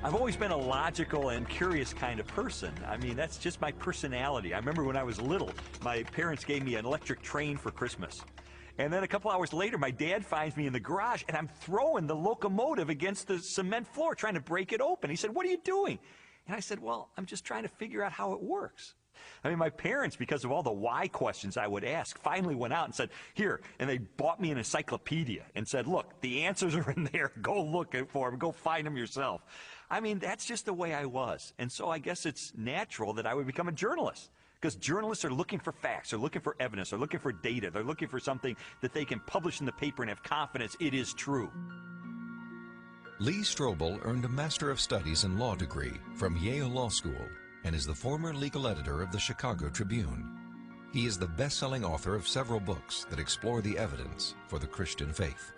I've always been a logical and curious kind of person. I mean, that's just my personality. I remember when I was little, my parents gave me an electric train for Christmas. And then a couple hours later, my dad finds me in the garage, and I'm throwing the locomotive against the cement floor, trying to break it open. He said, "What are you doing?" And I said, "Well, I'm just trying to figure out how it works." I mean, my parents, because of all the why questions I would ask, finally went out and said, "Here," and they bought me an encyclopedia and said, "Look, the answers are in there. Go look for them. Go find them yourself." I mean, that's just the way I was. And so I guess it's natural that I would become a journalist, because journalists are looking for facts, they're looking for evidence, they're looking for data, they're looking for something that they can publish in the paper and have confidence it is true. Lee Strobel earned a Master of Studies in Law degree from Yale Law School and is the former legal editor of the Chicago Tribune. He is the best-selling author of several books that explore the evidence for the Christian faith.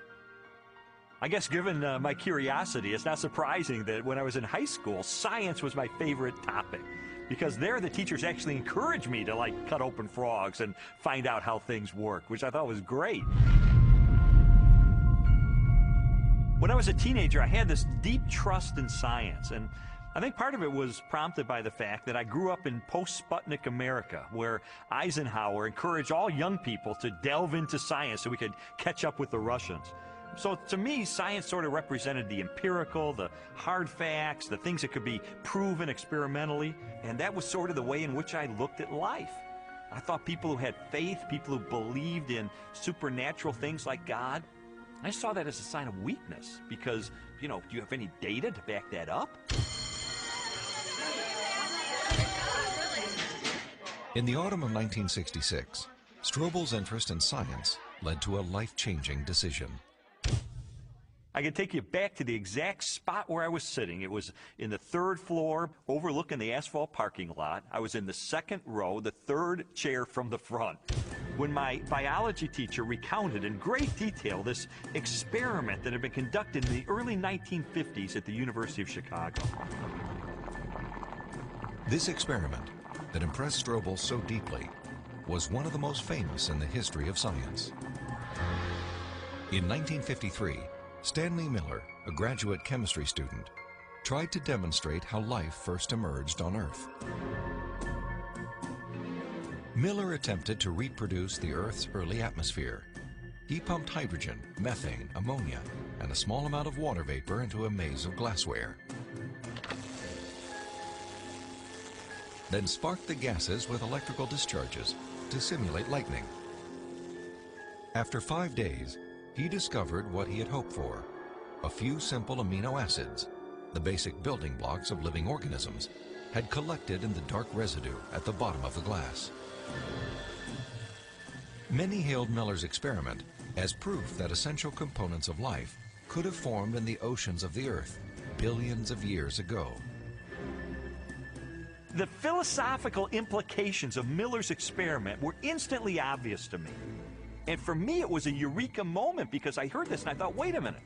I guess given my curiosity, it's not surprising that when I was in high school, science was my favorite topic, because there the teachers actually encouraged me to like cut open frogs and find out how things work, which I thought was great. When I was a teenager, I had this deep trust in science, and I think part of it was prompted by the fact that I grew up in post-Sputnik America, where Eisenhower encouraged all young people to delve into science so we could catch up with the Russians. So to me, science sort of represented the empirical, the hard facts, the things that could be proven experimentally, and that was sort of the way in which I looked at life. I thought people who had faith, people who believed in supernatural things like God, I saw that as a sign of weakness, because, you know, do you have any data to back that up? In the autumn of 1966, Strobel's interest in science led to a life-changing decision. I can take you back to the exact spot where I was sitting. It was in the third floor, overlooking the asphalt parking lot. I was in the second row, the third chair from the front, when my biology teacher recounted in great detail this experiment that had been conducted in the early 1950s at the University of Chicago. This experiment that impressed Strobel so deeply was one of the most famous in the history of science. In 1953, Stanley Miller, a graduate chemistry student, tried to demonstrate how life first emerged on Earth. Miller attempted to reproduce the Earth's early atmosphere. He pumped hydrogen, methane, ammonia, and a small amount of water vapor into a maze of glassware. Then sparked the gases with electrical discharges to simulate lightning. After 5 days, he discovered what he had hoped for: a few simple amino acids, the basic building blocks of living organisms, had collected in the dark residue at the bottom of the glass. Many hailed Miller's experiment as proof that essential components of life could have formed in the oceans of the Earth billions of years ago. The philosophical implications of Miller's experiment were instantly obvious to me. And for me, it was a eureka moment, because I heard this and I thought, wait a minute.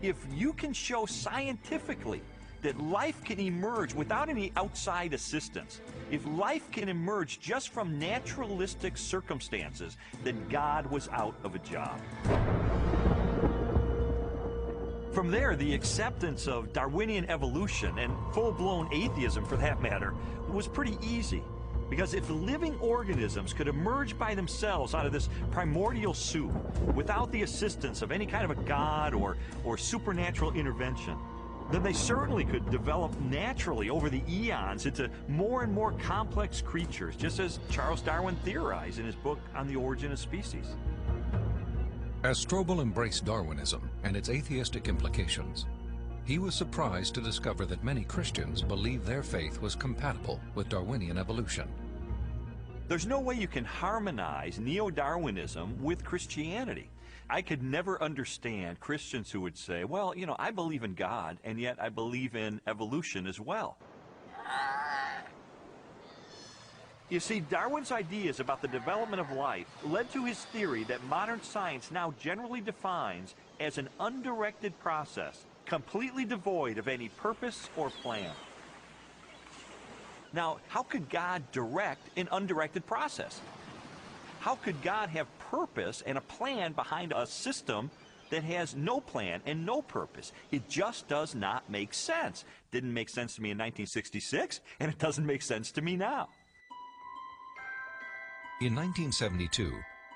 If you can show scientifically that life can emerge without any outside assistance, if life can emerge just from naturalistic circumstances, then God was out of a job. From there, the acceptance of Darwinian evolution, and full-blown atheism for that matter, was pretty easy. Because if living organisms could emerge by themselves out of this primordial soup without the assistance of any kind of a god or supernatural intervention, then they certainly could develop naturally over the eons into more and more complex creatures, just as Charles Darwin theorized in his book On the Origin of Species. As Strobel embraced Darwinism and its atheistic implications, he was surprised to discover that many Christians believed their faith was compatible with Darwinian evolution. There's no way you can harmonize neo-Darwinism with Christianity. I could never understand Christians who would say, well, you know, I believe in God, and yet I believe in evolution as well. You see, Darwin's ideas about the development of life led to his theory that modern science now generally defines as an undirected process, completely devoid of any purpose or plan. Now, how could God direct an undirected process? How could God have purpose and a plan behind a system that has no plan and no purpose. It just does not make sense. Didn't make sense to me in 1966, and it doesn't make sense to me now. In 1972,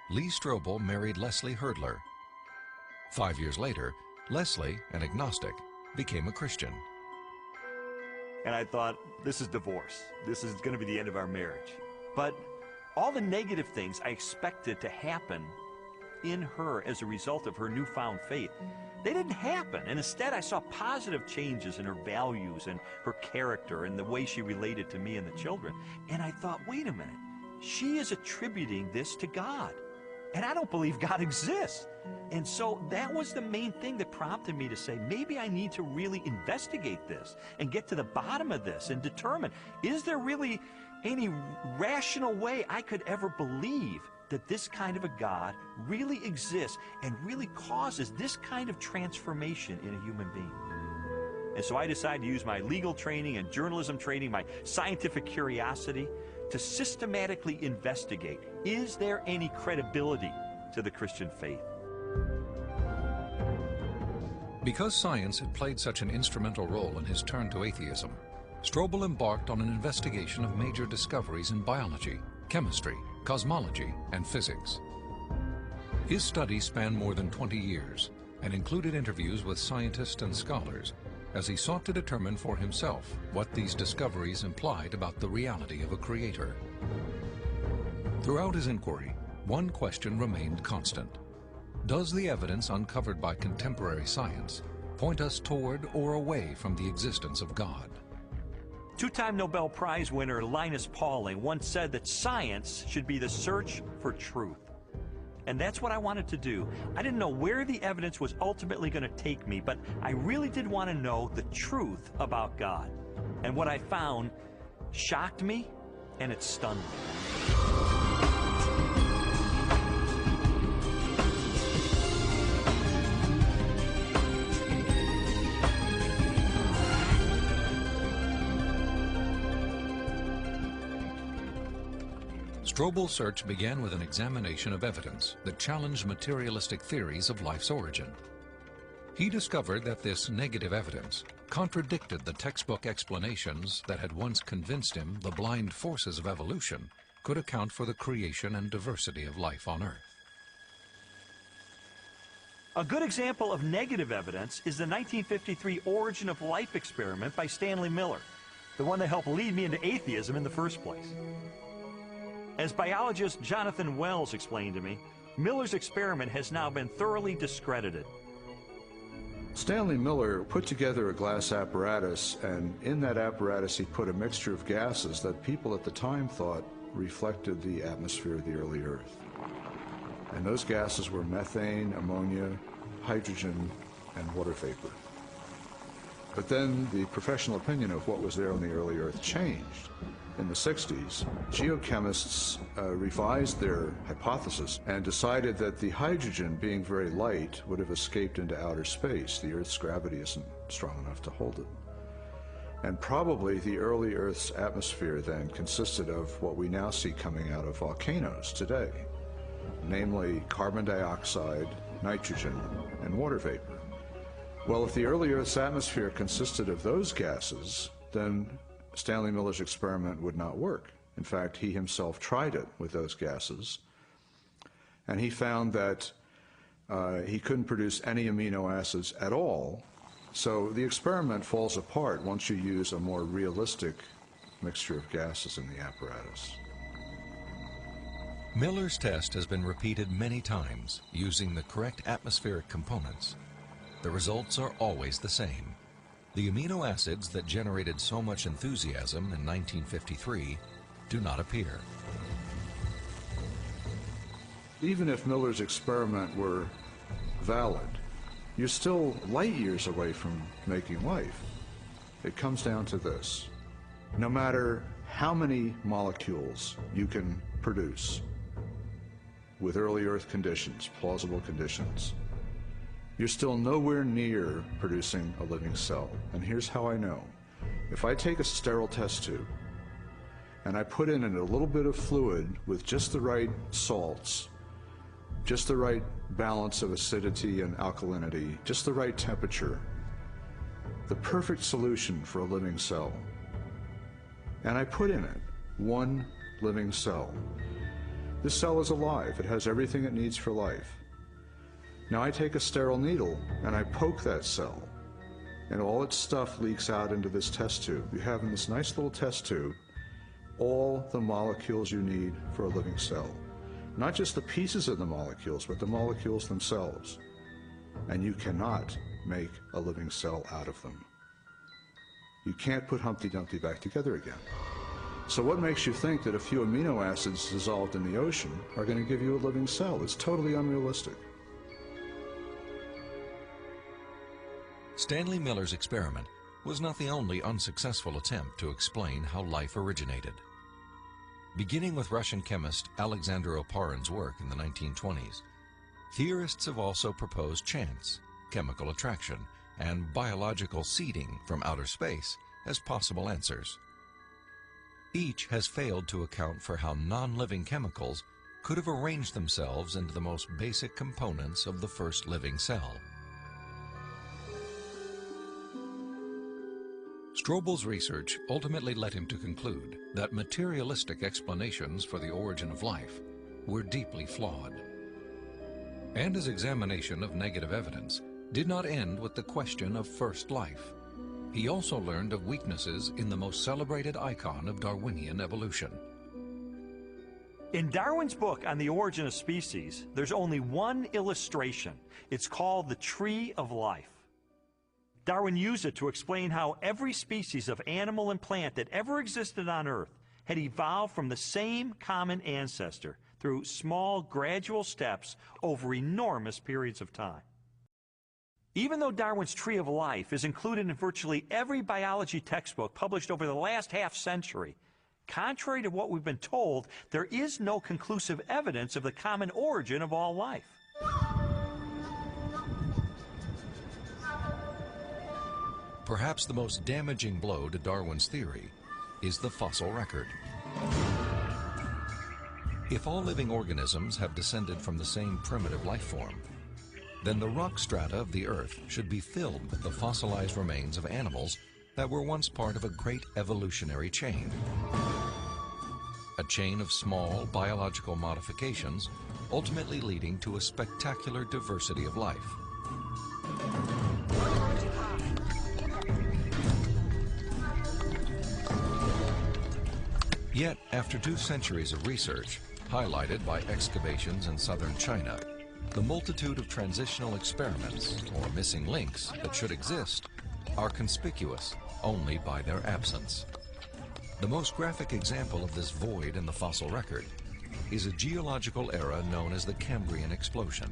Lee Strobel married Leslie Hurdler. 5 years later, Leslie, an agnostic, became a Christian. And I thought, this is divorce. This is going to be the end of our marriage. But all the negative things I expected to happen in her as a result of her newfound faith, they didn't happen. And instead, I saw positive changes in her values and her character and the way she related to me and the children. And I thought, wait a minute. She is attributing this to God. And I don't believe God exists. And so that was the main thing that prompted me to say, maybe I need to really investigate this and get to the bottom of this and determine, is there really any rational way I could ever believe that this kind of a God really exists and really causes this kind of transformation in a human being? And so I decided to use my legal training and journalism training, my scientific curiosity, to systematically investigate, is there any credibility to the Christian faith? Because science had played such an instrumental role in his turn to atheism, Strobel embarked on an investigation of major discoveries in biology, chemistry, cosmology, and physics. His studies spanned more than 20 years and included interviews with scientists and scholars as he sought to determine for himself what these discoveries implied about the reality of a creator. Throughout his inquiry, one question remained constant. Does the evidence uncovered by contemporary science point us toward or away from the existence of God? Two-time Nobel Prize winner Linus Pauling once said that science should be the search for truth. And that's what I wanted to do. I didn't know where the evidence was ultimately going to take me, but I really did want to know the truth about God. And what I found shocked me, and it stunned me. Strobel's search began with an examination of evidence that challenged materialistic theories of life's origin. He discovered that this negative evidence contradicted the textbook explanations that had once convinced him the blind forces of evolution could account for the creation and diversity of life on Earth. A good example of negative evidence is the 1953 Origin of Life experiment by Stanley Miller, the one that helped lead me into atheism in the first place. As biologist Jonathan Wells explained to me, Miller's experiment has now been thoroughly discredited. Stanley Miller put together a glass apparatus, and in that apparatus he put a mixture of gases that people at the time thought reflected the atmosphere of the early Earth. And those gases were methane, ammonia, hydrogen, and water vapor. But then the professional opinion of what was there on the early Earth changed. In the 60s, geochemists revised their hypothesis and decided that the hydrogen, being very light, would have escaped into outer space. The Earth's gravity isn't strong enough to hold it. And probably the early Earth's atmosphere then consisted of what we now see coming out of volcanoes today, namely carbon dioxide, nitrogen, and water vapor. Well, if the early Earth's atmosphere consisted of those gases, then Stanley Miller's experiment would not work. In fact, he himself tried it with those gases, and he found that he couldn't produce any amino acids at all. So the experiment falls apart once you use a more realistic mixture of gases in the apparatus. Miller's test has been repeated many times using the correct atmospheric components. The results are always the same. The amino acids that generated so much enthusiasm in 1953 do not appear. Even if Miller's experiment were valid, you're still light years away from making life. It comes down to this. No matter how many molecules you can produce with early Earth conditions, plausible conditions, you're still nowhere near producing a living cell. And here's how I know. If I take a sterile test tube and I put in a little bit of fluid with just the right salts, just the right balance of acidity and alkalinity, just the right temperature, the perfect solution for a living cell. And I put in it one living cell. This cell is alive. It has everything it needs for life. Now I take a sterile needle and I poke that cell, and all its stuff leaks out into this test tube. You have in this nice little test tube all the molecules you need for a living cell. Not just the pieces of the molecules, but the molecules themselves. And you cannot make a living cell out of them. You can't put Humpty Dumpty back together again. So what makes you think that a few amino acids dissolved in the ocean are going to give you a living cell? It's totally unrealistic. Stanley Miller's experiment was not the only unsuccessful attempt to explain how life originated. Beginning with Russian chemist Alexander Oparin's work in the 1920s, theorists have also proposed chance, chemical attraction, and biological seeding from outer space as possible answers. Each has failed to account for how non-living chemicals could have arranged themselves into the most basic components of the first living cell. Strobel's research ultimately led him to conclude that materialistic explanations for the origin of life were deeply flawed. And his examination of negative evidence did not end with the question of first life. He also learned of weaknesses in the most celebrated icon of Darwinian evolution. In Darwin's book on the origin of species, there's only one illustration. It's called the Tree of Life. Darwin used it to explain how every species of animal and plant that ever existed on Earth had evolved from the same common ancestor through small, gradual steps over enormous periods of time. Even though Darwin's Tree of Life is included in virtually every biology textbook published over the last half-century, contrary to what we've been told, there is no conclusive evidence of the common origin of all life. Perhaps the most damaging blow to Darwin's theory is the fossil record. If all living organisms have descended from the same primitive life form, then the rock strata of the Earth should be filled with the fossilized remains of animals that were once part of a great evolutionary chain. A chain of small biological modifications, ultimately leading to a spectacular diversity of life. Yet, after 2 centuries of research, highlighted by excavations in southern China, the multitude of transitional experiments, or missing links, that should exist are conspicuous only by their absence. The most graphic example of this void in the fossil record is a geological era known as the Cambrian explosion.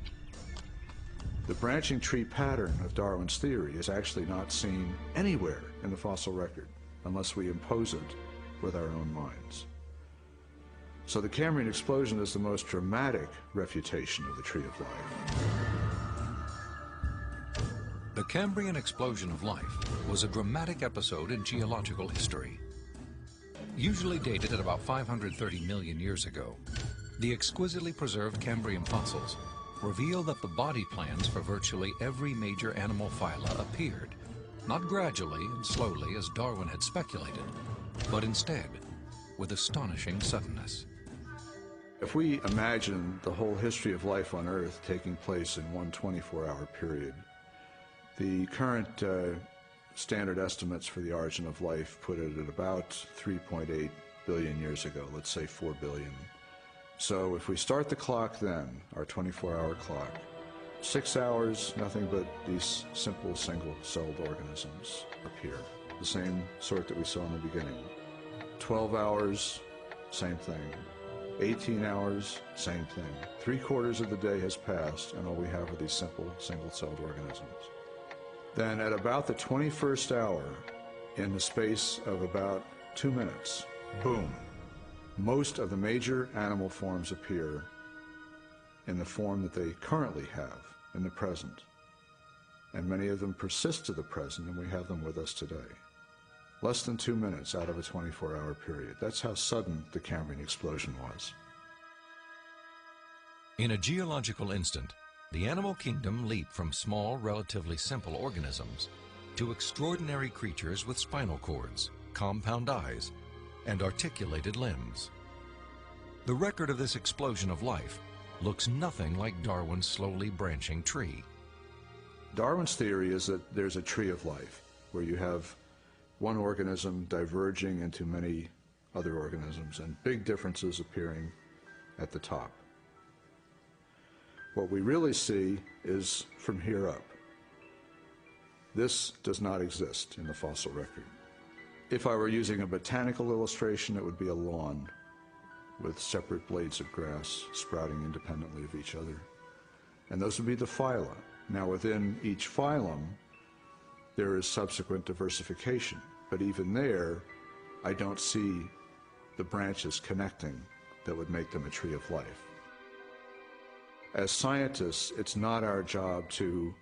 The branching tree pattern of Darwin's theory is actually not seen anywhere in the fossil record unless we impose it with our own minds. So the Cambrian explosion is the most dramatic refutation of the Tree of Life. The Cambrian explosion of life was a dramatic episode in geological history. Usually dated at about 530 million years ago, the exquisitely preserved Cambrian fossils reveal that the body plans for virtually every major animal phyla appeared, not gradually and slowly as Darwin had speculated, but instead with astonishing suddenness. If we imagine the whole history of life on Earth taking place in one 24-hour period, the current standard estimates for the origin of life put it at about 3.8 billion years ago, let's say 4 billion. So if we start the clock then, our 24-hour clock, 6 hours, nothing but these simple single-celled organisms appear, the same sort that we saw in the beginning. 12 hours, same thing. 18 hours, same thing. 3/4 of the day has passed, and all we have are these simple single-celled organisms. Then at about the 21st hour, in the space of about 2 minutes, boom, most of the major animal forms appear in the form that they currently have in the present. And many of them persist to the present, and we have them with us today. Less than 2 minutes out of a 24-hour period. That's how sudden the Cambrian explosion was. In a geological instant, the animal kingdom leaped from small, relatively simple organisms to extraordinary creatures with spinal cords, compound eyes, and articulated limbs. The record of this explosion of life looks nothing like Darwin's slowly branching tree. Darwin's theory is that there's a tree of life, where you have one organism diverging into many other organisms and big differences appearing at the top. What we really see is from here up. This does not exist in the fossil record. If I were using a botanical illustration, it would be a lawn with separate blades of grass sprouting independently of each other. And those would be the phyla. Now, within each phylum, there is subsequent diversification. But even there, I don't see the branches connecting that would make them a tree of life. As scientists, it's not our job to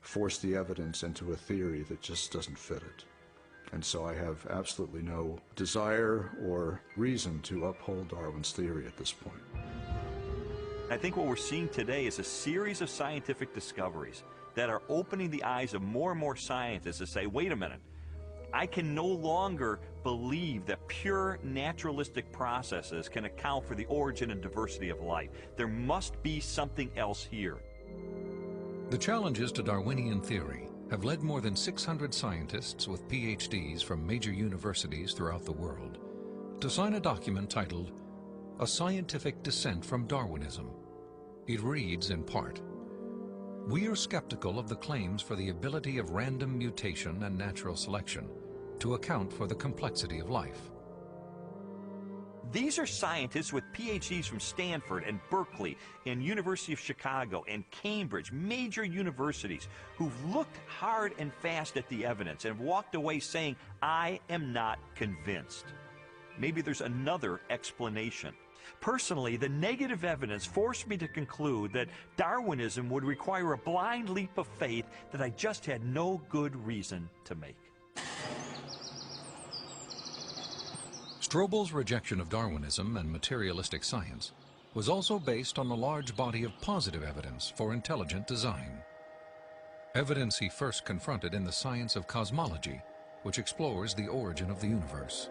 force the evidence into a theory that just doesn't fit it. And so I have absolutely no desire or reason to uphold Darwin's theory at this point. I think what we're seeing today is a series of scientific discoveries that are opening the eyes of more and more scientists to say, wait a minute, I can no longer believe that pure naturalistic processes can account for the origin and diversity of life. There must be something else here. The challenges to Darwinian theory have led more than 600 scientists with PhDs from major universities throughout the world to sign a document titled A Scientific Dissent from Darwinism. It reads in part, "We are skeptical of the claims for the ability of random mutation and natural selection to account for the complexity of life." These are scientists with PhDs from Stanford and Berkeley and University of Chicago and Cambridge, major universities, who've looked hard and fast at the evidence and have walked away saying, I am not convinced. Maybe there's another explanation. Personally, the negative evidence forced me to conclude that Darwinism would require a blind leap of faith that I just had no good reason to make. Strobel's rejection of Darwinism and materialistic science was also based on a large body of positive evidence for intelligent design. Evidence he first confronted in the science of cosmology, which explores the origin of the universe.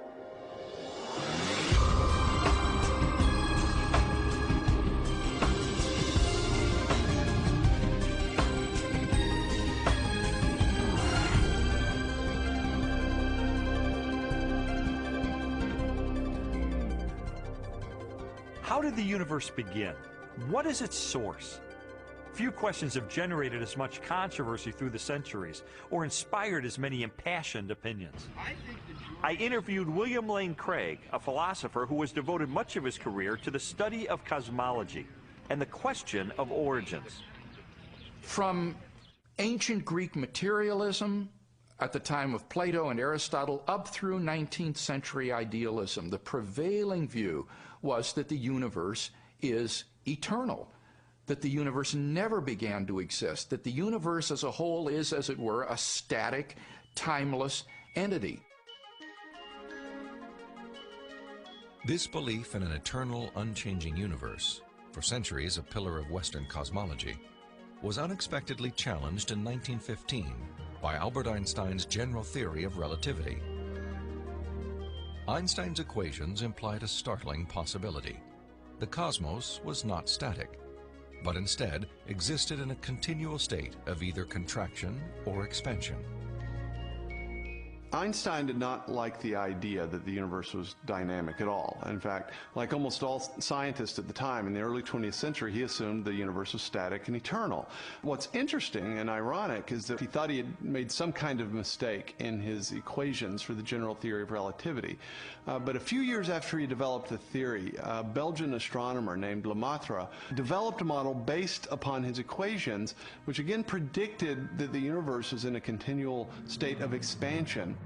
How did the universe begin? What is its source? Few questions have generated as much controversy through the centuries or inspired as many impassioned opinions. I interviewed William Lane Craig, a philosopher who has devoted much of his career to the study of cosmology and the question of origins. From ancient Greek materialism at the time of Plato and Aristotle up through 19th century idealism, the prevailing view was that the universe is eternal, that the universe never began to exist, that the universe as a whole is, as it were, a static, timeless entity. This belief in an eternal, unchanging universe, for centuries a pillar of Western cosmology, was unexpectedly challenged in 1915 by Albert Einstein's general theory of relativity. Einstein's equations implied a startling possibility. The cosmos was not static, but instead existed in a continual state of either contraction or expansion. Einstein did not like the idea that the universe was dynamic at all. In fact, like almost all scientists at the time in the early 20th century, he assumed the universe was static and eternal. What's interesting and ironic is that he thought he had made some kind of mistake in his equations for the general theory of relativity. But a few years after he developed the theory, a Belgian astronomer named Lemaitre developed a model based upon his equations, which again predicted that the universe was in a continual state of expansion.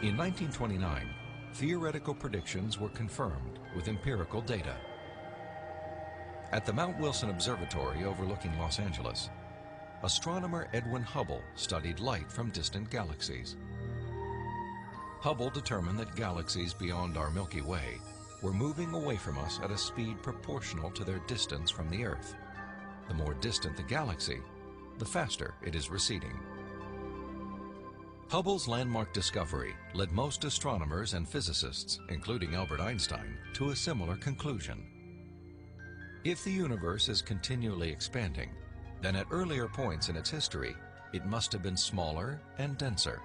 In 1929, theoretical predictions were confirmed with empirical data. At the Mount Wilson Observatory overlooking Los Angeles, astronomer Edwin Hubble studied light from distant galaxies. Hubble determined that galaxies beyond our Milky Way were moving away from us at a speed proportional to their distance from the Earth. The more distant the galaxy, the faster it is receding. Hubble's landmark discovery led most astronomers and physicists, including Albert Einstein, to a similar conclusion. If the universe is continually expanding, then at earlier points in its history, it must have been smaller and denser.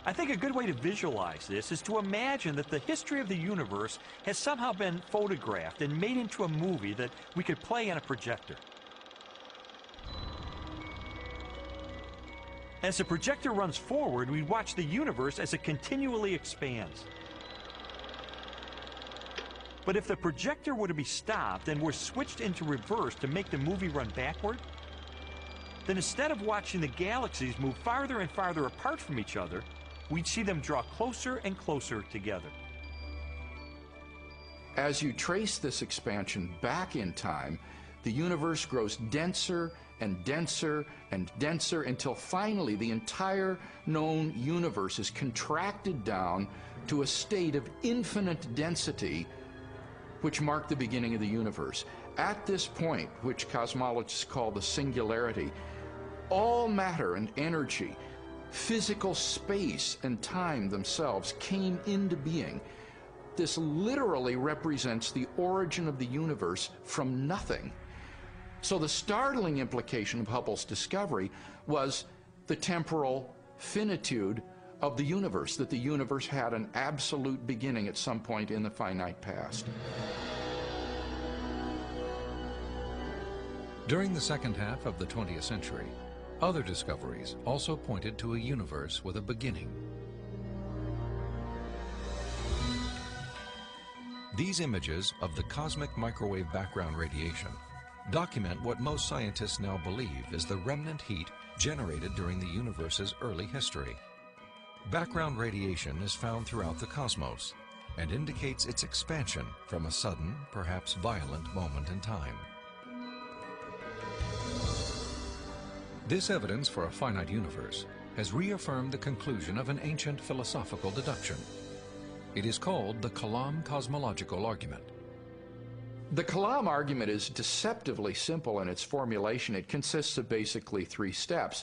I think a good way to visualize this is to imagine that the history of the universe has somehow been photographed and made into a movie that we could play on a projector. As the projector runs forward, we watch the universe as it continually expands. But if the projector were to be stopped and were switched into reverse to make the movie run backward, then instead of watching the galaxies move farther and farther apart from each other, we'd see them draw closer and closer together. As you trace this expansion back in time, the universe grows denser and denser and denser until finally the entire known universe is contracted down to a state of infinite density, which marked the beginning of the universe. At this point, which cosmologists call the singularity, all matter and energy, physical space and time themselves came into being. This literally represents the origin of the universe from nothing. So the startling implication of Hubble's discovery was the temporal finitude of the universe, that the universe had an absolute beginning at some point in the finite past. During the second half of the 20th century, other discoveries also pointed to a universe with a beginning. These images of the cosmic microwave background radiation document what most scientists now believe is the remnant heat generated during the universe's early history. Background radiation is found throughout the cosmos and indicates its expansion from a sudden, perhaps violent moment in time. This evidence for a finite universe has reaffirmed the conclusion of an ancient philosophical deduction. It is called the Kalam cosmological argument. The Kalam argument is deceptively simple in its formulation. It consists of basically three steps.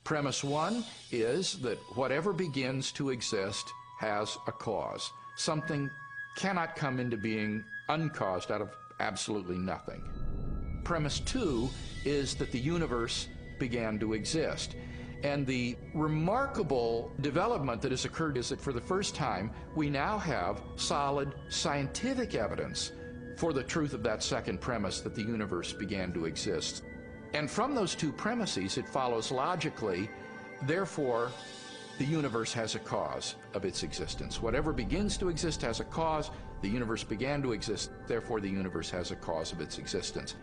Premise one is that whatever begins to exist has a cause. Something cannot come into being uncaused out of absolutely nothing. Premise two is that the universe began to exist. And the remarkable development that has occurred is that for the first time, we now have solid scientific evidence for the truth of that second premise, that the universe began to exist. And from those two premises, it follows logically, therefore, the universe has a cause of its existence. Whatever begins to exist has a cause. The universe began to exist, therefore the universe has a cause of its existence.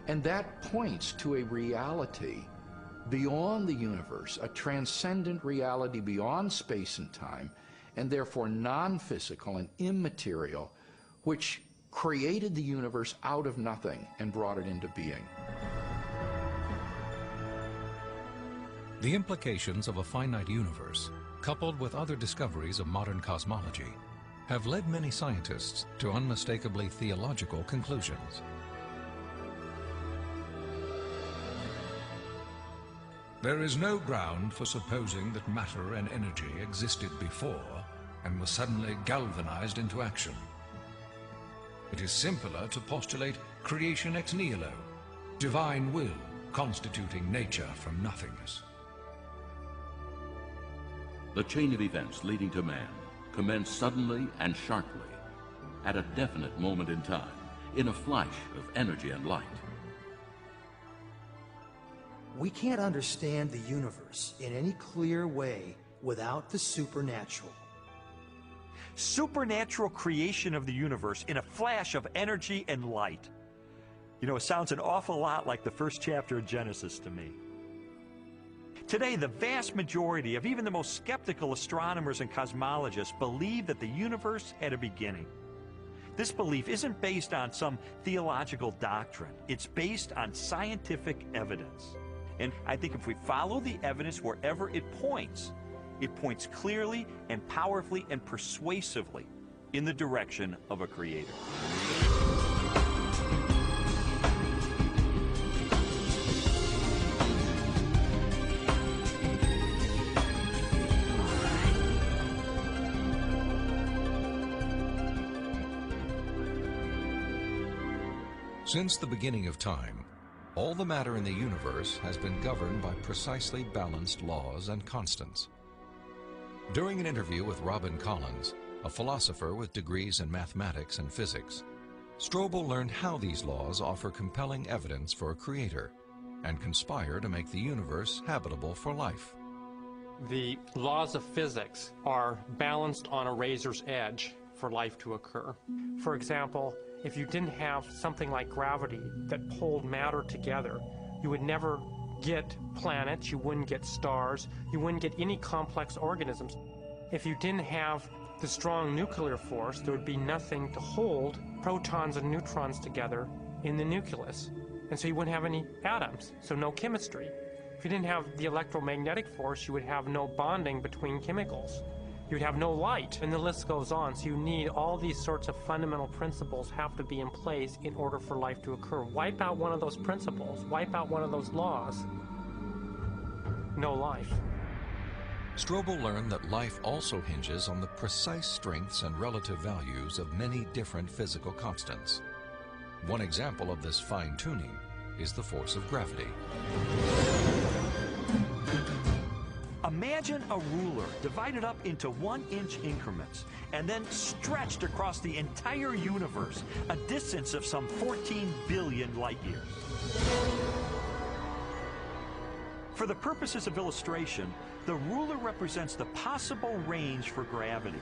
And that points to a reality beyond the universe, a transcendent reality beyond space and time, and therefore non-physical and immaterial, which created the universe out of nothing and brought it into being. The implications of a finite universe, coupled with other discoveries of modern cosmology, have led many scientists to unmistakably theological conclusions. There is no ground for supposing that matter and energy existed before and were suddenly galvanized into action. It is simpler to postulate creation ex nihilo, divine will constituting nature from nothingness. The chain of events leading to man commenced suddenly and sharply, at a definite moment in time, in a flash of energy and light. We can't understand the universe in any clear way without the supernatural. Supernatural creation of the universe in a flash of energy and light. You know, it sounds an awful lot like the first chapter of Genesis to me. Today, the vast majority of even the most skeptical astronomers and cosmologists believe that the universe had a beginning. This belief isn't based on some theological doctrine. It's based on scientific evidence. And I think if we follow the evidence wherever it points, It points clearly and powerfully and persuasively in the direction of a creator. Since the beginning of time, all the matter in the universe has been governed by precisely balanced laws and constants. During an interview with Robin Collins, a philosopher with degrees in mathematics and physics, Strobel learned how these laws offer compelling evidence for a creator and conspire to make the universe habitable for life. The laws of physics are balanced on a razor's edge for life to occur. For example, if you didn't have something like gravity that pulled matter together, you would never get planets, you wouldn't get stars, you wouldn't get any complex organisms. If you didn't have the strong nuclear force, there would be nothing to hold protons and neutrons together in the nucleus. And so you wouldn't have any atoms, so no chemistry. If you didn't have the electromagnetic force, you would have no bonding between chemicals. You'd have no light, and the list goes on. So you need all these sorts of fundamental principles have to be in place in order for life to occur. Wipe out one of those principles, wipe out one of those laws, no life. Strobel learned that life also hinges on the precise strengths and relative values of many different physical constants. One example of this fine-tuning is the force of gravity. Imagine a ruler divided up into 1-inch increments and then stretched across the entire universe, a distance of some 14 billion light years. For the purposes of illustration, the ruler represents the possible range for gravity.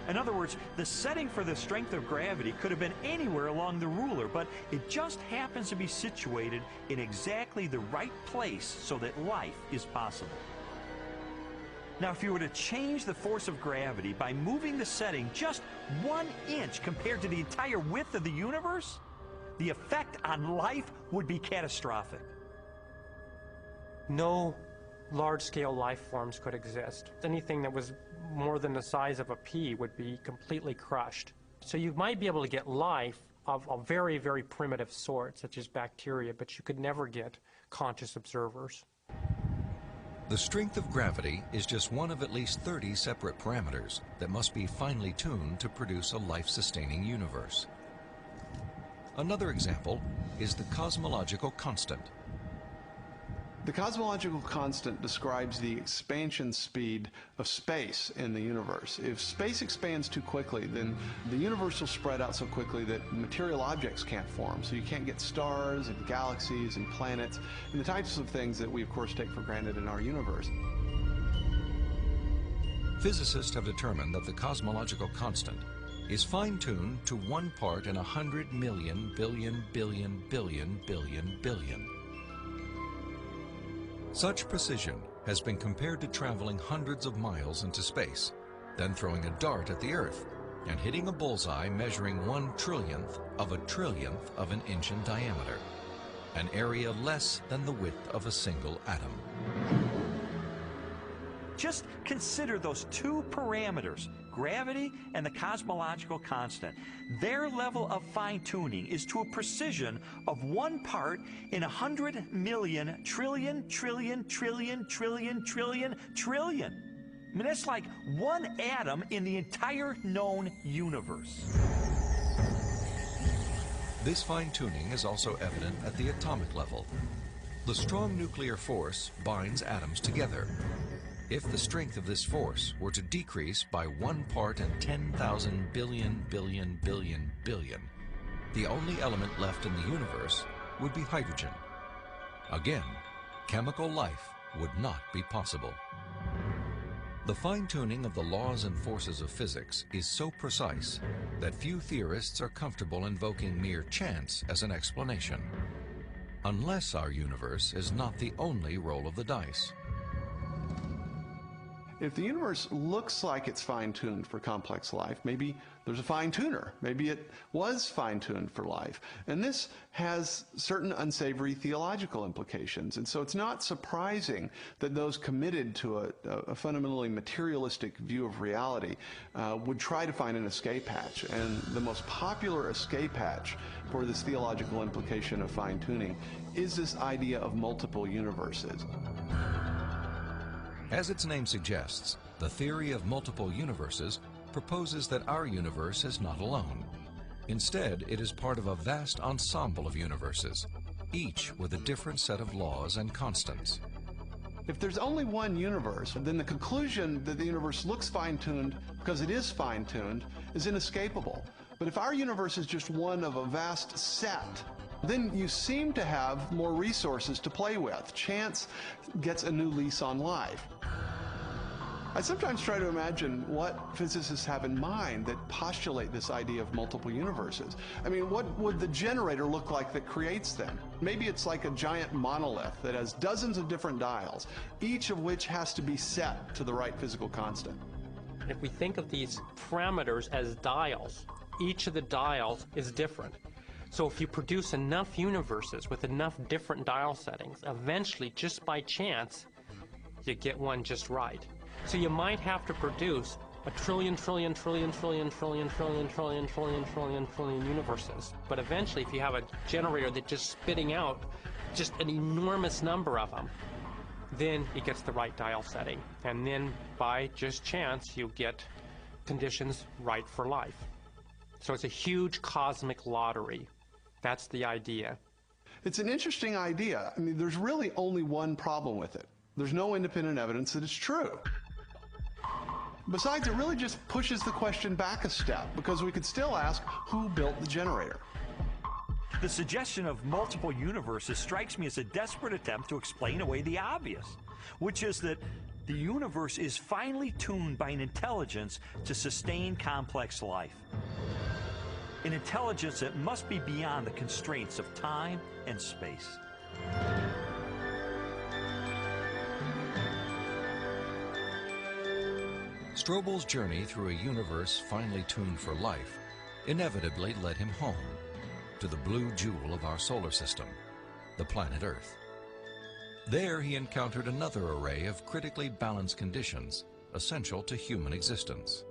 In other words, the setting for the strength of gravity could have been anywhere along the ruler, but it just happens to be situated in exactly the right place so that life is possible. Now, if you were to change the force of gravity by moving the setting just 1 inch compared to the entire width of the universe, the effect on life would be catastrophic. No large-scale life forms could exist. Anything that was more than the size of a pea would be completely crushed. So you might be able to get life of a very, very primitive sort, such as bacteria, but you could never get conscious observers. The strength of gravity is just one of at least 30 separate parameters that must be finely tuned to produce a life-sustaining universe. Another example is the cosmological constant. The cosmological constant describes the expansion speed of space in the universe. If space expands too quickly, then the universe will spread out so quickly that material objects can't form. So you can't get stars and galaxies and planets and the types of things that we, of course, take for granted in our universe. Physicists have determined that the cosmological constant is fine-tuned to 1 part in 100 million billion billion billion billion billion. Such precision has been compared to traveling hundreds of miles into space, then throwing a dart at the Earth and hitting a bullseye measuring 1/trillionth of an inch in diameter, an area less than the width of a single atom. Just consider those two parameters, gravity and the cosmological constant. Their level of fine-tuning is to a precision of 1 part in 100 million trillion trillion trillion trillion trillion trillion. I mean, that's like 1 atom in the entire known universe. This fine-tuning is also evident at the atomic level. The strong nuclear force binds atoms together. If the strength of this force were to decrease by 1 part in 10,000 billion billion billion billion, the only element left in the universe would be hydrogen. Again, chemical life would not be possible. The fine-tuning of the laws and forces of physics is so precise that few theorists are comfortable invoking mere chance as an explanation, unless our universe is not the only roll of the dice. If the universe looks like it's fine-tuned for complex life, maybe there's a fine-tuner. Maybe it was fine-tuned for life. And this has certain unsavory theological implications. And so it's not surprising that those committed to a fundamentally materialistic view of reality would try to find an escape hatch. And the most popular escape hatch for this theological implication of fine-tuning is this idea of multiple universes. As its name suggests, the theory of multiple universes proposes that our universe is not alone. Instead, it is part of a vast ensemble of universes, each with a different set of laws and constants. If there's only one universe, then the conclusion that the universe looks fine-tuned because it is fine-tuned is inescapable. But if our universe is just one of a vast set, then you seem to have more resources to play with. Chance gets a new lease on life. I sometimes try to imagine what physicists have in mind that postulate this idea of multiple universes. I mean, what would the generator look like that creates them? Maybe it's like a giant monolith that has dozens of different dials, each of which has to be set to the right physical constant. If we think of these parameters as dials, each of the dials is different. So if you produce enough universes with enough different dial settings, eventually, just by chance, you get one just right. So you might have to produce a trillion universes. But eventually, if you have a generator that's just spitting out just an enormous number of them, then it gets the right dial setting. And then by just chance, you get conditions right for life. So it's a huge cosmic lottery. That's the idea. It's an interesting idea. I mean, there's really only one problem with it. There's no independent evidence that it's true. Besides, it really just pushes the question back a step, because we could still ask, who built the generator? The suggestion of multiple universes strikes me as a desperate attempt to explain away the obvious, which is that the universe is finely tuned by an intelligence to sustain complex life. An intelligence that must be beyond the constraints of time and space. Strobel's journey through a universe finely tuned for life inevitably led him home, to the blue jewel of our solar system, the planet Earth. There he encountered another array of critically balanced conditions essential to human existence.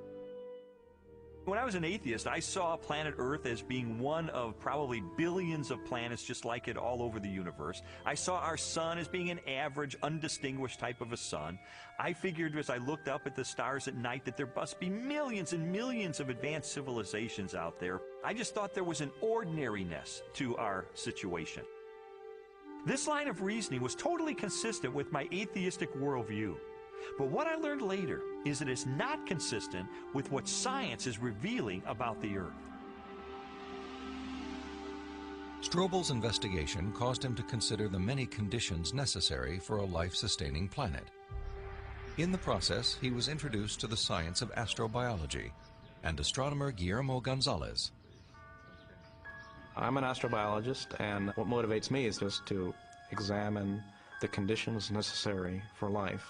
When I was an atheist, I saw planet Earth as being one of probably billions of planets just like it all over the universe. I saw our sun as being an average, undistinguished type of a sun. I figured as I looked up at the stars at night that there must be millions and millions of advanced civilizations out there. I just thought there was an ordinariness to our situation. This line of reasoning was totally consistent with my atheistic worldview. But what I learned later is that it's not consistent with what science is revealing about the Earth. Strobel's investigation caused him to consider the many conditions necessary for a life-sustaining planet. In the process, he was introduced to the science of astrobiology and astronomer Guillermo Gonzalez. I'm an astrobiologist, and what motivates me is just to examine the conditions necessary for life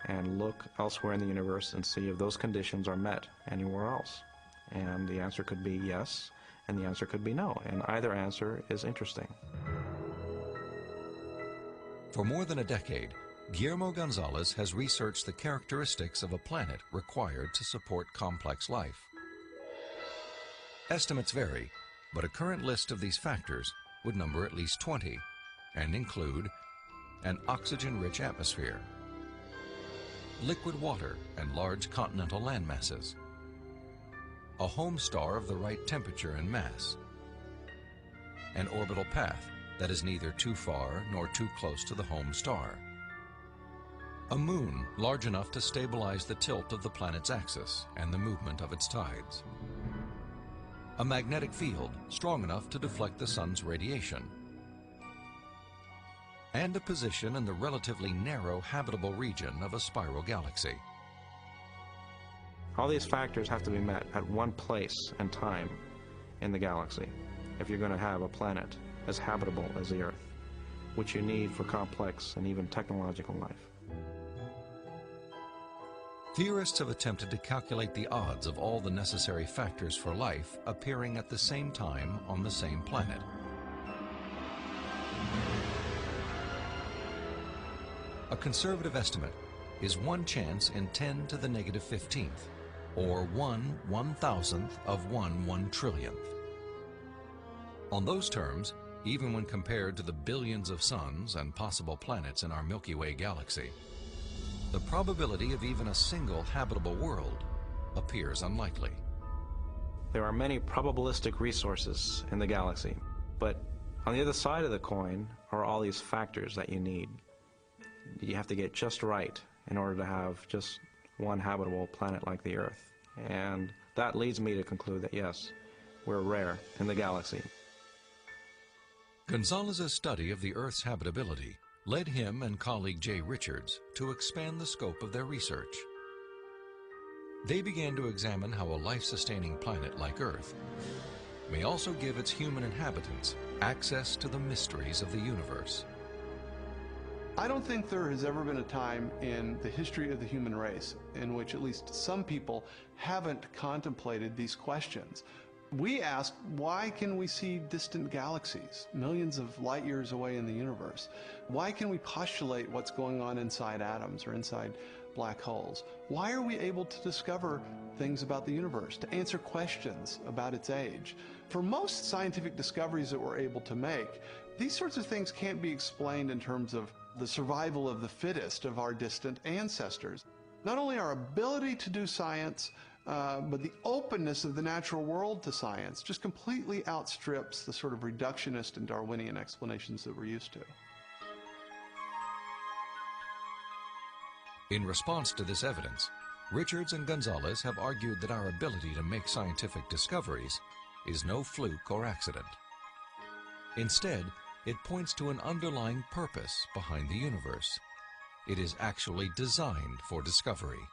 and look elsewhere in the universe and see if those conditions are met anywhere else. And the answer could be yes, and the answer could be no, and either answer is interesting. For more than a decade, Guillermo Gonzalez has researched the characteristics of a planet required to support complex life. Estimates vary, but a current list of these factors would number at least 20 and include an oxygen-rich atmosphere, liquid water and large continental landmasses, a home star of the right temperature and mass, an orbital path that is neither too far nor too close to the home star, a moon large enough to stabilize the tilt of the planet's axis and the movement of its tides, a magnetic field strong enough to deflect the sun's radiation, and a position in the relatively narrow habitable region of a spiral galaxy. All these factors have to be met at one place and time in the galaxy if you're going to have a planet as habitable as the Earth, which you need for complex and even technological life. Theorists have attempted to calculate the odds of all the necessary factors for life appearing at the same time on the same planet. A conservative estimate is 1 chance in 10 to the negative 15th, or 1/1000th of 1 trillionth. On those terms, even when compared to the billions of suns and possible planets in our Milky Way galaxy, the probability of even a single habitable world appears unlikely. There are many probabilistic resources in the galaxy, but on the other side of the coin are all these factors that you need. You have to get just right in order to have just one habitable planet like the Earth. And that leads me to conclude that yes, we're rare in the galaxy. Gonzalez's study of the Earth's habitability led him and colleague Jay Richards to expand the scope of their research. They began to examine how a life-sustaining planet like Earth may also give its human inhabitants access to the mysteries of the universe. I don't think there has ever been a time in the history of the human race in which at least some people haven't contemplated these questions. We ask, why can we see distant galaxies, millions of light years away in the universe? Why can we postulate what's going on inside atoms or inside black holes? Why are we able to discover things about the universe, to answer questions about its age? For most scientific discoveries that we're able to make, these sorts of things can't be explained in terms of the survival of the fittest of our distant ancestors. Not only our ability to do science, but the openness of the natural world to science just completely outstrips the sort of reductionist and Darwinian explanations that we're used to. In response to this evidence, Richards and Gonzalez have argued that our ability to make scientific discoveries is no fluke or accident. Instead, it points to an underlying purpose behind the universe. It is actually designed for discovery.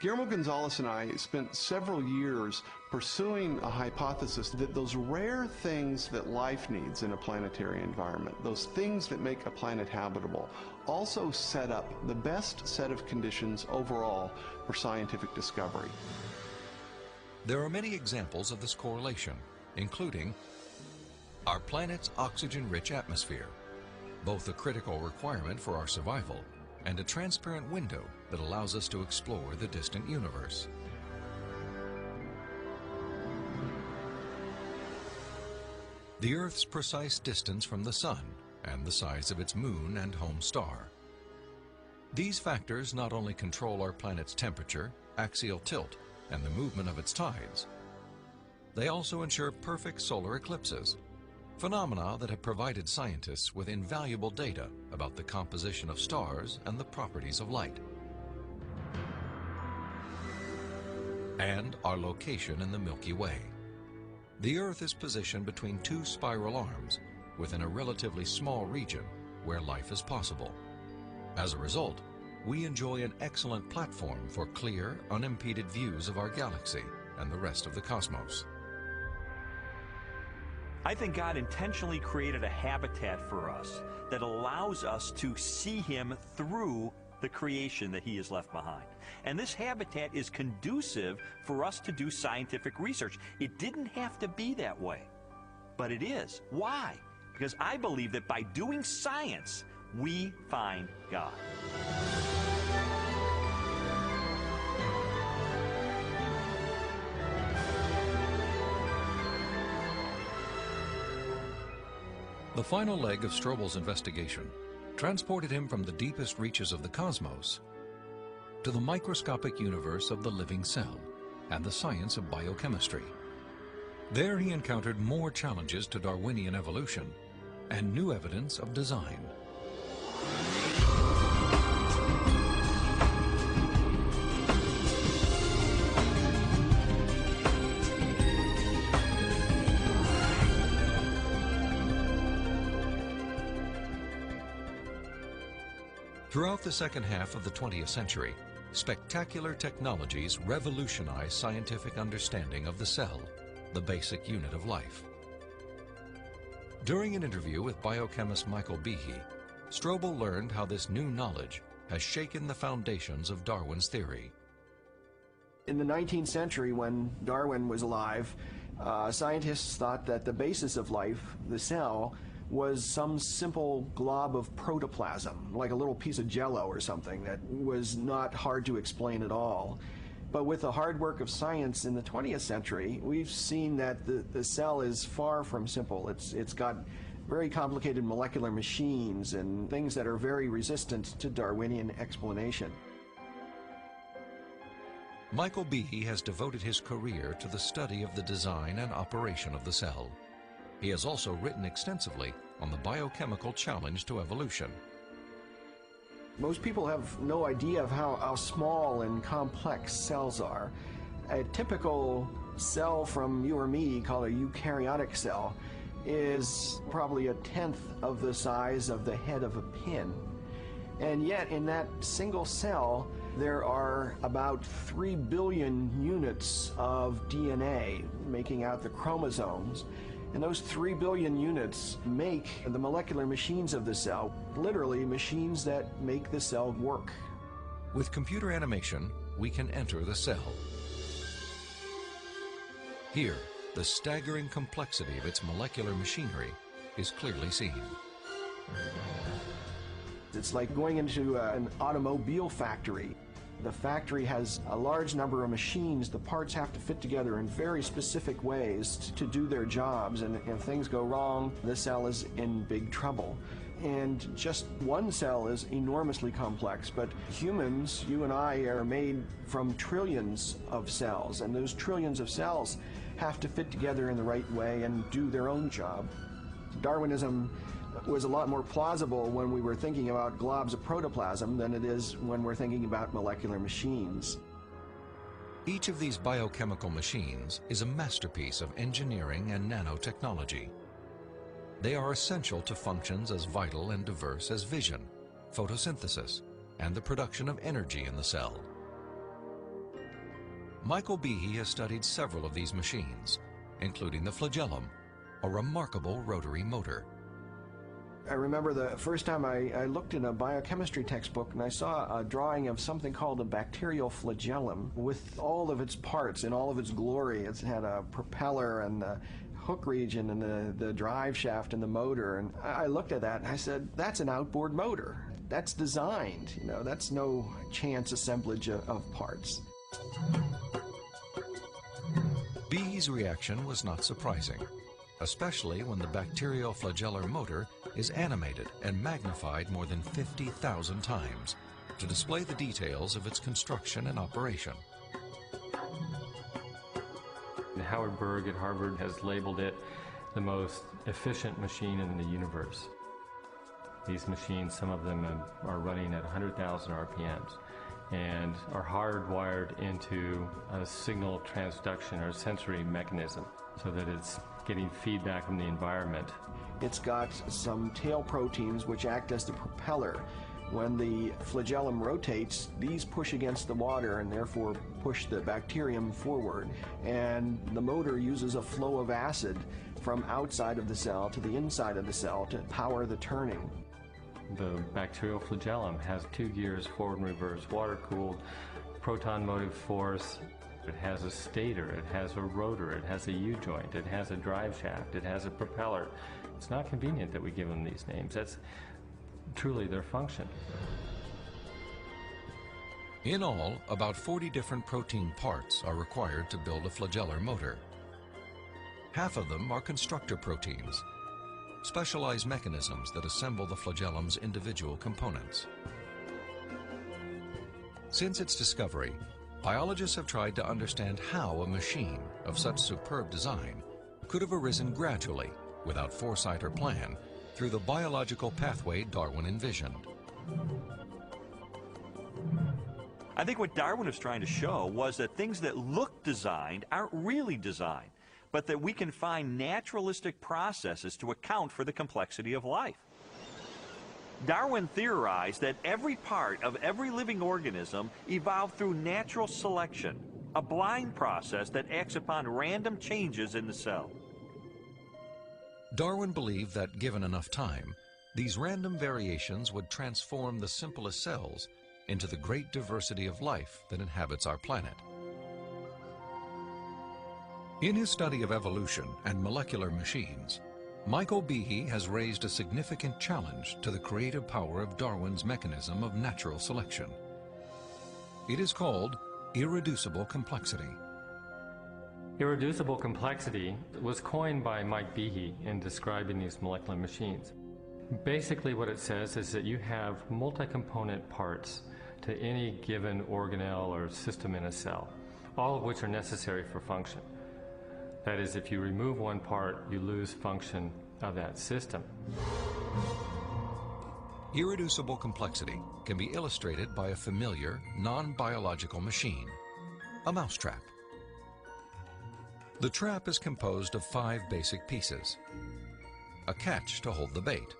Guillermo Gonzalez and I spent several years pursuing a hypothesis that those rare things that life needs in a planetary environment, those things that make a planet habitable, also set up the best set of conditions overall for scientific discovery. There are many examples of this correlation, including our planet's oxygen-rich atmosphere, both a critical requirement for our survival and a transparent window that allows us to explore the distant universe. The Earth's precise distance from the Sun and the size of its moon and home star. These factors not only control our planet's temperature, axial tilt, and the movement of its tides, they also ensure perfect solar eclipses, phenomena that have provided scientists with invaluable data about the composition of stars and the properties of light. And our location in the Milky Way. The Earth is positioned between two spiral arms within a relatively small region where life is possible. As a result, we enjoy an excellent platform for clear, unimpeded views of our galaxy and the rest of the cosmos. I think God intentionally created a habitat for us that allows us to see Him through the creation that He has left behind. And this habitat is conducive for us to do scientific research. It didn't have to be that way, but it is. Why? Because I believe that by doing science, we find God. The final leg of Strobel's investigation transported him from the deepest reaches of the cosmos to the microscopic universe of the living cell and the science of biochemistry. There he encountered more challenges to Darwinian evolution and new evidence of design. Throughout the second half of the 20th century, spectacular technologies revolutionized scientific understanding of the cell, the basic unit of life. During an interview with biochemist Michael Behe, Strobel learned how this new knowledge has shaken the foundations of Darwin's theory. In the 19th century, when Darwin was alive, scientists thought that the basis of life, the cell, was some simple glob of protoplasm, like a little piece of jello or something that was not hard to explain at all. But with the hard work of science in the 20th century, we've seen that the cell is far from simple. It's got very complicated molecular machines and things that are very resistant to Darwinian explanation. Michael Behe has devoted his career to the study of the design and operation of the cell. He has also written extensively on the biochemical challenge to evolution. Most people have no idea of how small and complex cells are. A typical cell from you or me, called a eukaryotic cell, is probably 1/10 of the size of the head of a pin. And yet in that single cell, there are about 3 billion units of DNA making out the chromosomes. And those 3 billion units make the molecular machines of the cell, literally machines that make the cell work. With computer animation, we can enter the cell. Here, the staggering complexity of its molecular machinery is clearly seen. It's like going into an automobile factory. The factory has a large number of machines. The parts have to fit together in very specific ways to do their jobs, and if things go wrong, the cell is in big trouble. And just one cell is enormously complex, but humans, you and I, are made from trillions of cells, and those trillions of cells have to fit together in the right way and do their own job. Darwinism was a lot more plausible when we were thinking about globs of protoplasm than it is when we're thinking about molecular machines. Each of these biochemical machines is a masterpiece of engineering and nanotechnology. They are essential to functions as vital and diverse as vision, photosynthesis, and the production of energy in the cell. Michael Behe has studied several of these machines, including the flagellum, a remarkable rotary motor. I remember the first time I looked in a biochemistry textbook and I saw a drawing of something called a bacterial flagellum with all of its parts in all of its glory. It had a propeller and the hook region and the drive shaft and the motor. And I looked at that and I said, that's an outboard motor. That's designed, you know, that's no chance assemblage of parts. Behe's reaction was not surprising, especially when the bacterial flagellar motor is animated and magnified more than 50,000 times to display the details of its construction and operation. Howard Berg at Harvard has labeled it the most efficient machine in the universe. These machines, some of them are running at 100,000 RPMs and are hardwired into a signal transduction or sensory mechanism so that it's getting feedback from the environment. It's got some tail proteins which act as the propeller. When the flagellum rotates, these push against the water and therefore push the bacterium forward. And the motor uses a flow of acid from outside of the cell to the inside of the cell to power the turning. The bacterial flagellum has 2 gears, forward and reverse, water-cooled, proton motive force. It has a stator, it has a rotor, it has a U-joint, it has a drive shaft, it has a propeller. It's not convenient that we give them these names. That's truly their function. In all, about 40 different protein parts are required to build a flagellar motor. Half of them are constructor proteins, specialized mechanisms that assemble the flagellum's individual components. Since its discovery, biologists have tried to understand how a machine of such superb design could have arisen gradually, without foresight or plan, through the biological pathway Darwin envisioned. I think what Darwin was trying to show was that things that look designed aren't really designed, but that we can find naturalistic processes to account for the complexity of life. Darwin theorized that every part of every living organism evolved through natural selection, a blind process that acts upon random changes in the cell. Darwin believed that, given enough time, These random variations would transform the simplest cells into the great diversity of life that inhabits our planet. In his study of evolution and molecular machines, Michael Behe has raised a significant challenge to the creative power of Darwin's mechanism of natural selection. It is called irreducible complexity. Irreducible complexity was coined by Mike Behe in describing these molecular machines. Basically what it says is that you have multi-component parts to any given organelle or system in a cell, all of which are necessary for function. That is, if you remove one part, you lose function of that system. Irreducible complexity can be illustrated by a familiar, non-biological machine, a mousetrap. The trap is composed of 5 basic pieces: a catch to hold the bait,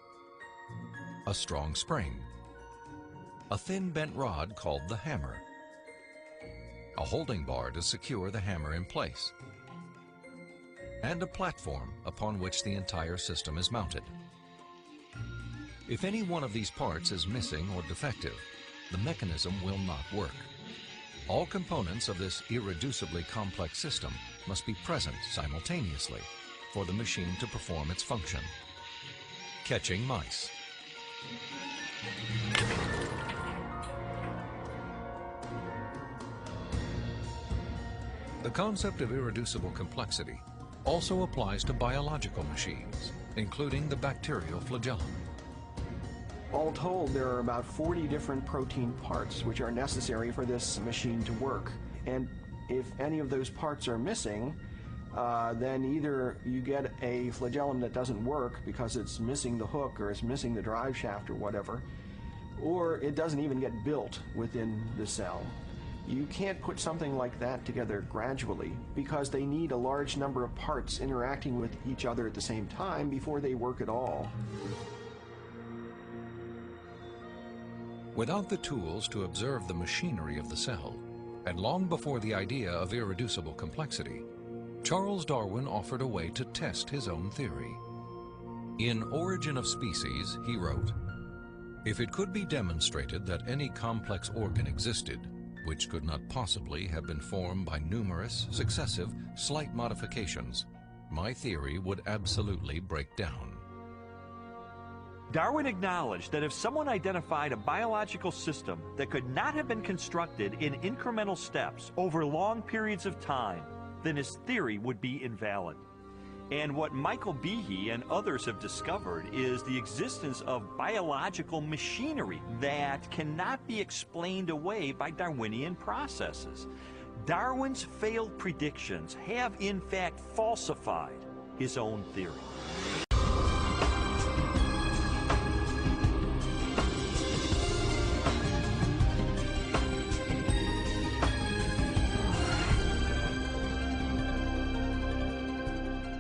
a strong spring, a thin bent rod called the hammer, a holding bar to secure the hammer in place, and a platform upon which the entire system is mounted. If any one of these parts is missing or defective, the mechanism will not work. All components of this irreducibly complex system must be present simultaneously for the machine to perform its function. Catching mice. The concept of irreducible complexity also applies to biological machines, including the bacterial flagellum. All told, there are about 40 different protein parts which are necessary for this machine to work. And if any of those parts are missing, then either you get a flagellum that doesn't work because it's missing the hook or it's missing the drive shaft or whatever, or it doesn't even get built within the cell. You can't put something like that together gradually because they need a large number of parts interacting with each other at the same time before they work at all. Without the tools to observe the machinery of the cell, and long before the idea of irreducible complexity, Charles Darwin offered a way to test his own theory. In Origin of Species, he wrote, "If it could be demonstrated that any complex organ existed, which could not possibly have been formed by numerous, successive, slight modifications, my theory would absolutely break down." Darwin acknowledged that if someone identified a biological system that could not have been constructed in incremental steps over long periods of time, then his theory would be invalid. And what Michael Behe and others have discovered is the existence of biological machinery that cannot be explained away by Darwinian processes. Darwin's failed predictions have in fact falsified his own theory.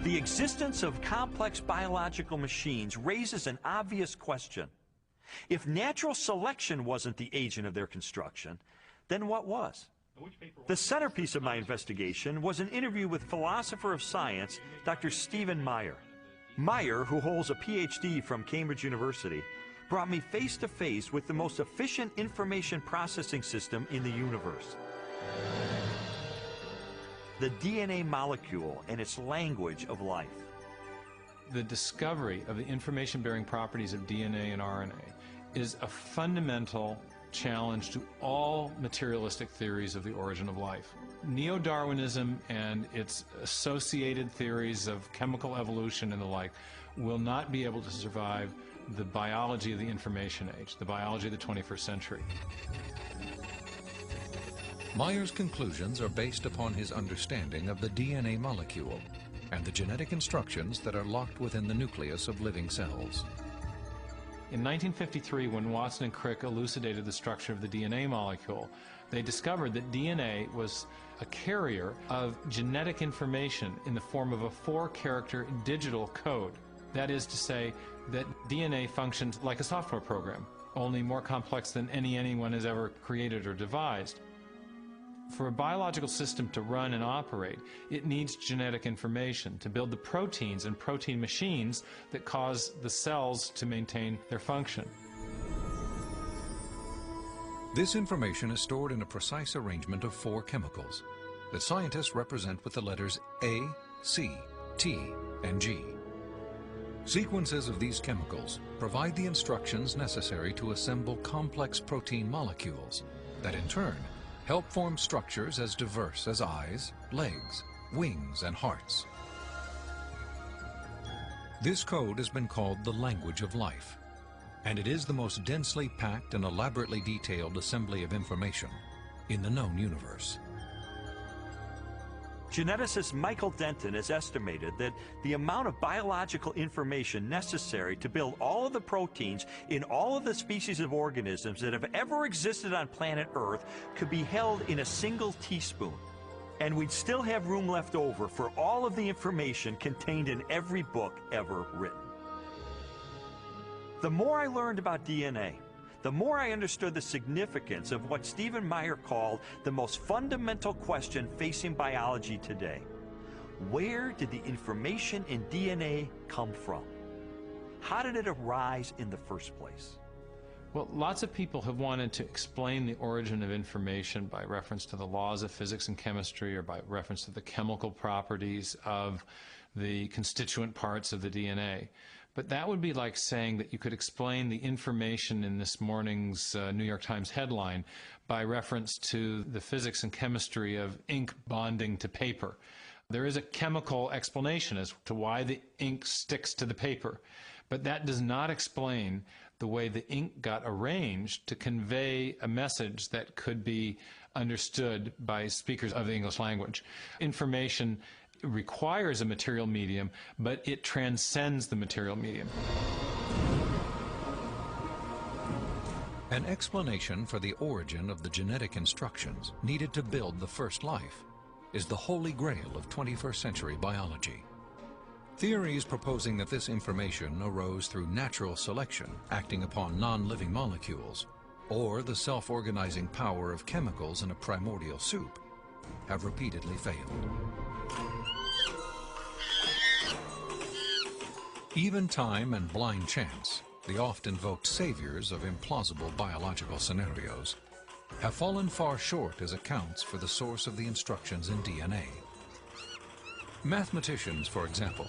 The existence of complex biological machines raises an obvious question. If natural selection wasn't the agent of their construction, then what was? The centerpiece of my investigation was an interview with philosopher of science, Dr. Stephen Meyer. Meyer, who holds a PhD from Cambridge University, brought me face to face with the most efficient information processing system in the universe. The DNA molecule and its language of life. The discovery of the information-bearing properties of DNA and RNA is a fundamental challenge to all materialistic theories of the origin of life. Neo-Darwinism and its associated theories of chemical evolution and the like will not be able to survive the biology of the information age, the biology of the 21st century. Meyer's conclusions are based upon his understanding of the DNA molecule and the genetic instructions that are locked within the nucleus of living cells. In 1953, when Watson and Crick elucidated the structure of the DNA molecule, they discovered that DNA was a carrier of genetic information in the form of a 4-character digital code. That is to say that DNA functions like a software program, only more complex than anyone has ever created or devised. For a biological system to run and operate, it needs genetic information to build the proteins and protein machines that cause the cells to maintain their function. This information is stored in a precise arrangement of 4 chemicals that scientists represent with the letters A, C, T, and G. Sequences of these chemicals provide the instructions necessary to assemble complex protein molecules that in turn help form structures as diverse as eyes, legs, wings, and hearts. This code has been called the language of life, and it is the most densely packed and elaborately detailed assembly of information in the known universe. Geneticist Michael Denton has estimated that the amount of biological information necessary to build all of the proteins in all of the species of organisms that have ever existed on planet Earth could be held in a single teaspoon. And we'd still have room left over for all of the information contained in every book ever written. The more I learned about DNA, the more I understood the significance of what Stephen Meyer called the most fundamental question facing biology today. Where did the information in DNA come from? How did it arise in the first place? Well, lots of people have wanted to explain the origin of information by reference to the laws of physics and chemistry or by reference to the chemical properties of the constituent parts of the DNA. But that would be like saying that you could explain the information in this morning's New York Times headline by reference to the physics and chemistry of ink bonding to paper. There is a chemical explanation as to why the ink sticks to the paper, but that does not explain the way the ink got arranged to convey a message that could be understood by speakers of the English language. Information requires a material medium, but it transcends the material medium. An explanation for the origin of the genetic instructions needed to build the first life is the holy grail of 21st century biology. Theories proposing that this information arose through natural selection acting upon non-living molecules, or the self-organizing power of chemicals in a primordial soup, have repeatedly failed. Even time and blind chance, the oft-invoked saviors of implausible biological scenarios, have fallen far short as accounts for the source of the instructions in DNA. Mathematicians, for example,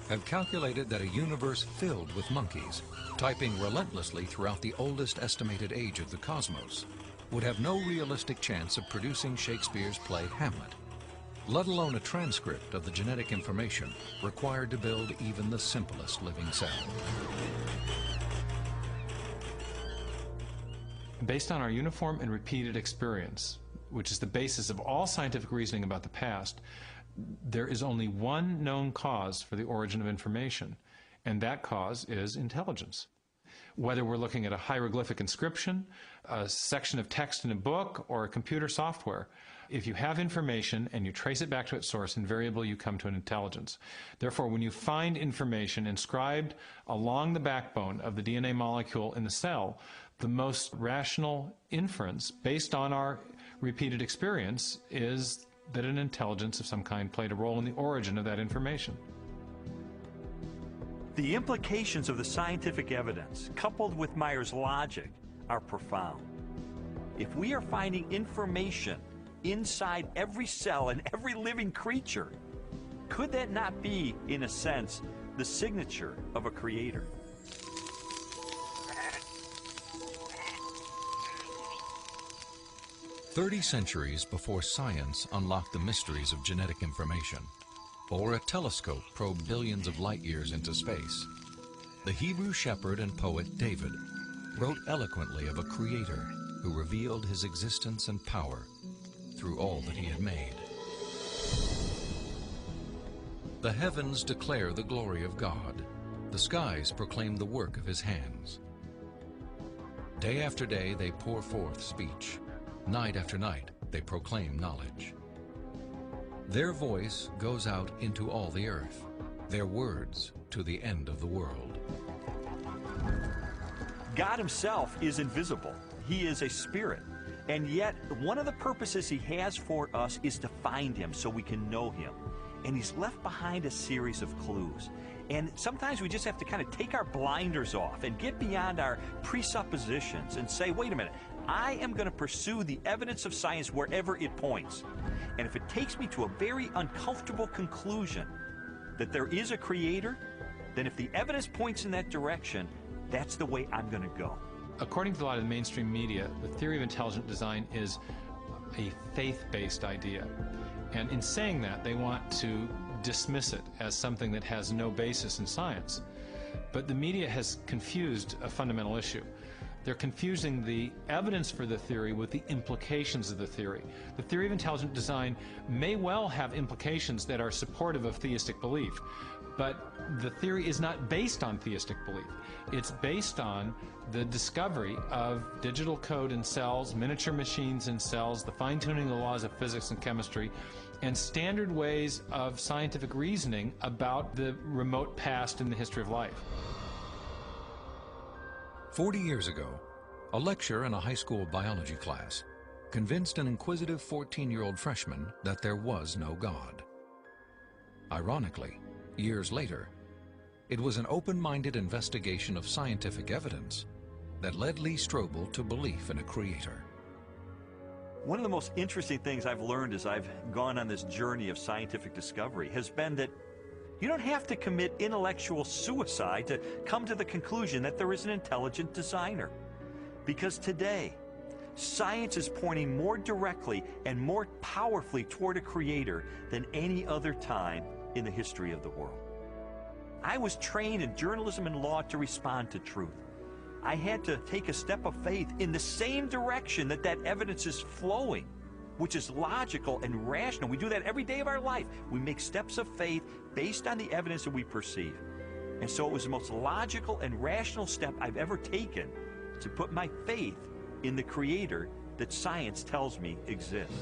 have calculated that a universe filled with monkeys, typing relentlessly throughout the oldest estimated age of the cosmos, would have no realistic chance of producing Shakespeare's play Hamlet, let alone a transcript of the genetic information required to build even the simplest living cell. Based on our uniform and repeated experience, which is the basis of all scientific reasoning about the past, there is only one known cause for the origin of information, and that cause is intelligence. Whether we're looking at a hieroglyphic inscription, a section of text in a book, or a computer software, if you have information and you trace it back to its source, invariably you come to an intelligence. Therefore, when you find information inscribed along the backbone of the DNA molecule in the cell, the most rational inference, based on our repeated experience, is that an intelligence of some kind played a role in the origin of that information. The implications of the scientific evidence, coupled with Meyer's logic, are profound. If we are finding information inside every cell and every living creature, could that not be, in a sense, the signature of a creator? "30 centuries before science unlocked the mysteries of genetic information, or a telescope probed billions of light years into space, the Hebrew shepherd and poet David wrote eloquently of a creator who revealed his existence and power through all that he had made. The heavens declare the glory of God. The skies proclaim the work of his hands. Day after day they pour forth speech. Night after night they proclaim knowledge. Their voice goes out into all the earth, their words to the end of the world." God himself is invisible. He is a spirit. And yet, one of the purposes he has for us is to find him so we can know him. And he's left behind a series of clues. And sometimes we just have to kind of take our blinders off and get beyond our presuppositions and say, wait a minute, I am going to pursue the evidence of science wherever it points. And if it takes me to a very uncomfortable conclusion that there is a creator, then if the evidence points in that direction, that's the way I'm going to go. According to a lot of the mainstream media, the theory of intelligent design is a faith-based idea. And in saying that, they want to dismiss it as something that has no basis in science. But the media has confused a fundamental issue. They're confusing the evidence for the theory with the implications of the theory. The theory of intelligent design may well have implications that are supportive of theistic belief, but the theory is not based on theistic belief. It's based on the discovery of digital code in cells, miniature machines in cells, the fine-tuning of the laws of physics and chemistry, and standard ways of scientific reasoning about the remote past in the history of life. 40 years ago, a lecturer in a high school biology class convinced an inquisitive 14-year-old freshman that there was no God. Ironically, years later, it was an open-minded investigation of scientific evidence that led Lee Strobel to belief in a creator. One of the most interesting things I've learned as I've gone on this journey of scientific discovery has been that you don't have to commit intellectual suicide to come to the conclusion that there is an intelligent designer. Because today, science is pointing more directly and more powerfully toward a creator than any other time in the history of the world. I was trained in journalism and law to respond to truth. I had to take a step of faith in the same direction that evidence is flowing, which is logical and rational. We do that every day of our life. We make steps of faith based on the evidence that we perceive. And so it was the most logical and rational step I've ever taken to put my faith in the creator that science tells me exists.